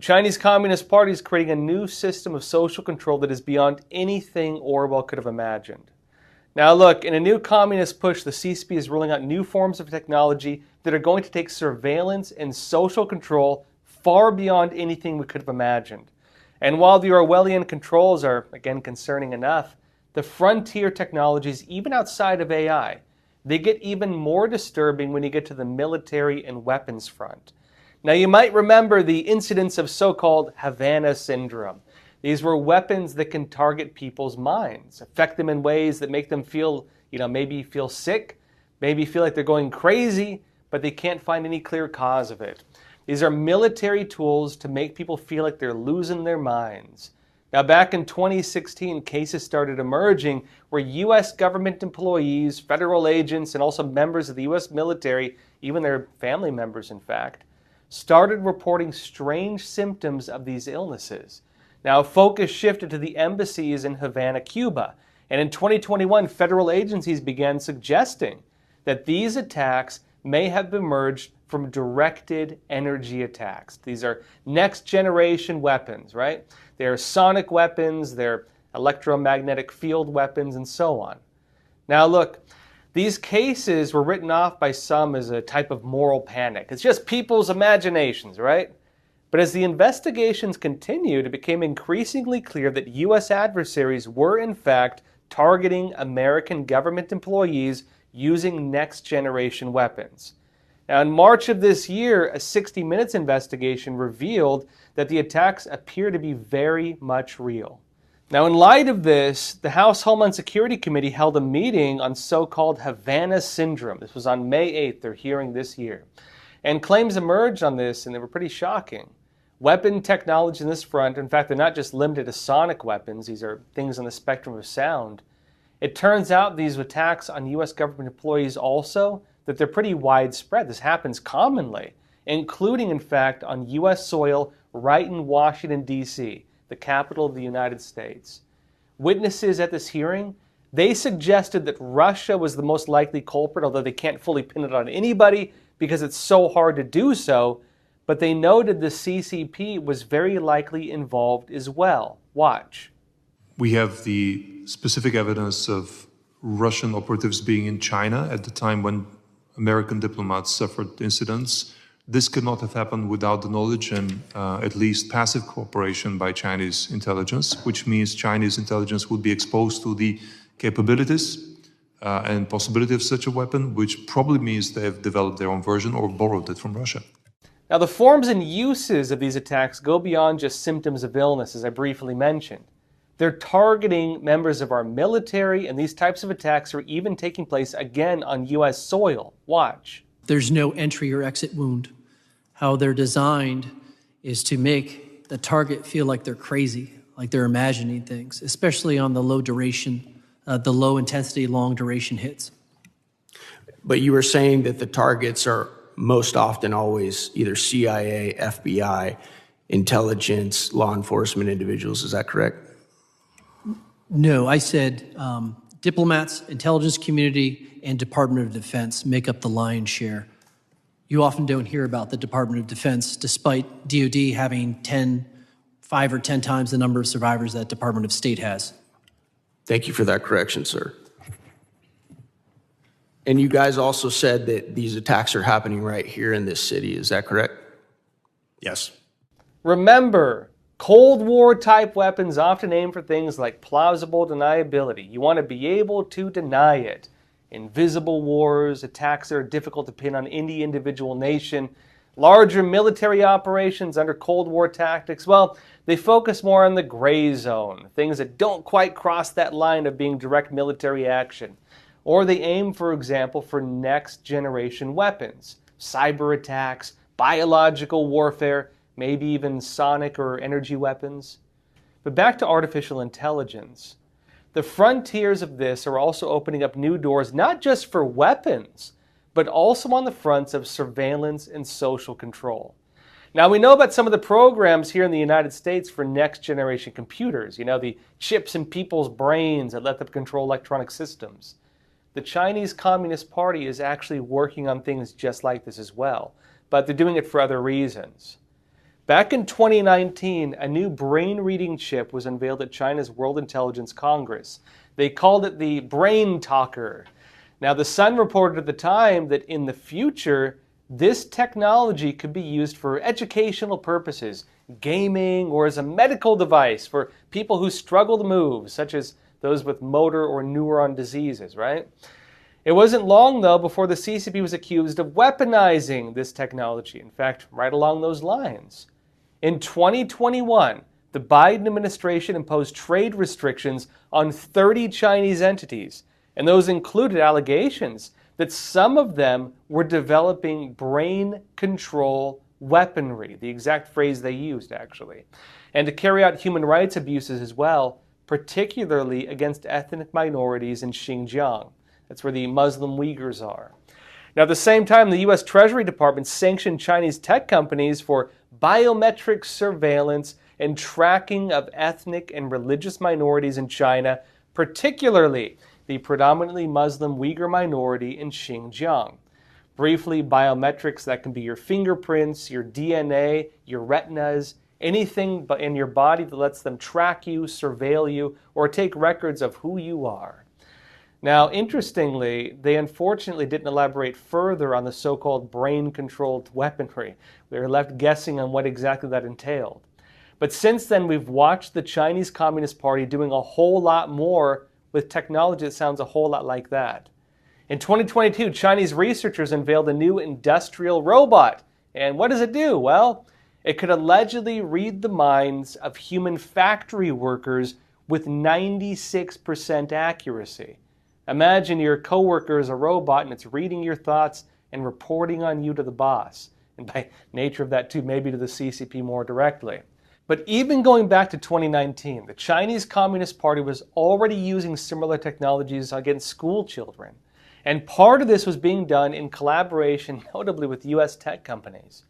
The Chinese Communist Party is creating a new system of social control that is beyond anything Orwell could have imagined. Now look, in a new communist push, the CCP is rolling out new forms of technology that are going to take surveillance and social control far beyond anything we could have imagined. And while the Orwellian controls are, again, concerning enough, the frontier technologies, even outside of AI, they get even more disturbing when you get to the military and weapons front. Now you might remember the incidents of so-called Havanna Syndrome. These were weapons that can target people's minds, affect them in ways that make them feel, maybe feel sick, maybe feel like they're going crazy, but they can't find any clear cause of it. These are military tools to make people feel like they're losing their minds. Now, back in 2016, cases started emerging where U.S. government employees, federal agents, and also members of the U.S. military, even their family members, in fact, started reporting strange symptoms of these illnesses. Now, focus shifted to the embassies in Havana, Cuba, and in 2021, federal agencies began suggesting that these attacks may have emerged from directed energy attacks. These are next-generation weapons, right? They're sonic weapons, they're electromagnetic field weapons, and so on. Now, look, these cases were written off by some as a type of moral panic. It's just people's imaginations, right? But as the investigations continued, it became increasingly clear that U.S. adversaries were, in fact, targeting American government employees using next-generation weapons. Now, in March of this year, a 60 Minutes investigation revealed that the attacks appear to be very much real. Now, in light of this, the House Homeland Security Committee held a meeting on so-called Havanna Syndrome. This was on May 8th, their hearing this year. And claims emerged on this, and they were pretty shocking. Weapon technology in this front, in fact, they're not just limited to sonic weapons. These are things on the spectrum of sound. It turns out these attacks on U.S. government employees also, that they're pretty widespread. This happens commonly, including, in fact, on U.S. soil right in Washington, D.C., the capital of the United States. Witnesses at this hearing, they suggested that Russia was the most likely culprit, although they can't fully pin it on anybody because it's so hard to do so. But they noted the CCP was very likely involved as well. Watch. We have the specific evidence of Russian operatives being in China at the time when American diplomats suffered incidents. This could not have happened without the knowledge and at least passive cooperation by Chinese intelligence, which means Chinese intelligence would be exposed to the capabilities and possibility of such a weapon, which probably means they have developed their own version or borrowed it from Russia. Now, the forms and uses of these attacks go beyond just symptoms of illness, as I briefly mentioned. They're targeting members of our military, and these types of attacks are even taking place again on U.S. soil. Watch. There's no entry or exit wound. How they're designed is to make the target feel like they're crazy, like they're imagining things, especially on the low duration, the low intensity, long duration hits. But you were saying that the targets are most often always either CIA, FBI, intelligence, law enforcement individuals. Is that correct? No, I said diplomats, intelligence community, and Department of Defense make up the lion's share. You often don't hear about the Department of Defense, despite DoD having 5 or 10 times the number of survivors that Department of State has. Thank you for that correction, sir. And you guys also said that these attacks are happening right here in this city. Is that correct? Yes. Remember, Cold War type weapons often aim for things like plausible deniability. You want to be able to deny it. Invisible wars, attacks that are difficult to pin on any individual nation, larger military operations under Cold War tactics, well, they focus more on the gray zone, things that don't quite cross that line of being direct military action. Or they aim, for example, for next-generation weapons, cyber attacks, biological warfare, maybe even sonic or energy weapons. But back to artificial intelligence. The frontiers of this are also opening up new doors, not just for weapons, but also on the fronts of surveillance and social control. Now, we know about some of the programs here in the United States for next-generation computers, the chips in people's brains that let them control electronic systems. The Chinese Communist Party is actually working on things just like this as well, but they're doing it for other reasons. Back in 2019, a new brain-reading chip was unveiled at China's World Intelligence Congress. They called it the Brain Talker. Now, the Sun reported at the time that in the future, this technology could be used for educational purposes, gaming, or as a medical device for people who struggle to move, such as those with motor or neuron diseases, right? It wasn't long, though, before the CCP was accused of weaponizing this technology. In fact, right along those lines. In 2021, the Biden administration imposed trade restrictions on 30 Chinese entities, and those included allegations that some of them were developing brain control weaponry, the exact phrase they used, actually, and to carry out human rights abuses as well, particularly against ethnic minorities in Xinjiang. That's where the Muslim Uyghurs are. Now, at the same time, the U.S. Treasury Department sanctioned Chinese tech companies for biometric surveillance and tracking of ethnic and religious minorities in China, particularly the predominantly Muslim Uyghur minority in Xinjiang. Briefly, biometrics, that can be your fingerprints, your DNA, your retinas, anything in your body that lets them track you, surveil you, or take records of who you are. Now, interestingly, they unfortunately didn't elaborate further on the so-called brain-controlled weaponry. We were left guessing on what exactly that entailed. But since then, we've watched the Chinese Communist Party doing a whole lot more with technology that sounds a whole lot like that. In 2022, Chinese researchers unveiled a new industrial robot. And what does it do? Well, it could allegedly read the minds of human factory workers with 96% accuracy. Imagine your coworker is a robot and it's reading your thoughts and reporting on you to the boss. And by nature of that too, maybe to the CCP more directly. But even going back to 2019, the Chinese Communist Party was already using similar technologies against school children. And part of this was being done in collaboration, notably with US tech companies.